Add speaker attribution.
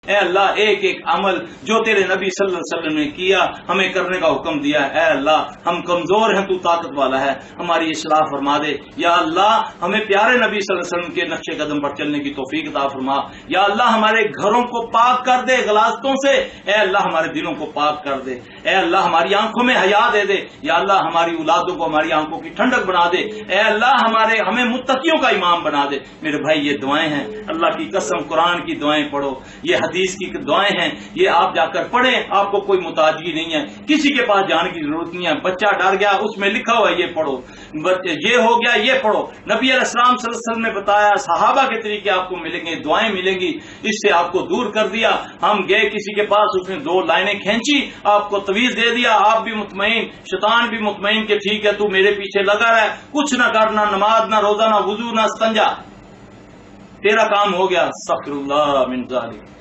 Speaker 1: اے اللہ ایک ایک عمل جو تیرے نبی صلی اللہ علیہ وسلم نے کیا ہمیں کرنے کا حکم دیا ہے، اے اللہ ہم کمزور ہیں، تو طاقت والا ہے، ہماری اصلاح فرما دے۔ یا اللہ ہمیں پیارے نبی صلی اللہ علیہ وسلم کے نقش قدم پر چلنے کی توفیق عطا فرما۔ یا اللہ ہمارے گھروں کو پاک کر دے غلاظتوں سے، اے اللہ ہمارے دلوں کو پاک کر دے، اے اللہ ہماری آنکھوں میں حیا دے دے، یا اللہ ہماری اولادوں کو ہماری آنکھوں کی ٹھنڈک بنا دے، اے اللہ ہمیں متقیوں کا امام بنا دے۔ میرے بھائی یہ دعائیں ہیں، اللہ کی قسم قرآن کی دعائیں پڑھو، یہ حدیث کی دعائیں ہیں، یہ آپ جا کر پڑھیں، آپ کو کوئی محتاجگی نہیں ہے، کسی کے پاس جانے کی ضرورت نہیں ہے۔ بچہ ڈر گیا اس میں لکھا ہوا ہے یہ پڑھو، یہ ہو گیا یہ پڑھو۔ نبی علیہ السلام صلی اللہ علیہ وسلم نے بتایا، صحابہ کے طریقے آپ کو ملیں گے، دعائیں ملیں گی، اس سے آپ کو دور کر دیا۔ ہم گئے کسی کے پاس، اس نے 2 لائنیں کھینچی، آپ کو تویز دے دیا، آپ بھی مطمئن، شیطان بھی مطمئن کہ ٹھیک ہے تو میرے پیچھے لگا رہا ہے، کچھ نہ کرنا، نماز نہ روزہ نہ وضو نہ استنجا، تیرا کام ہو گیا۔ استغفر اللہ من ذالک۔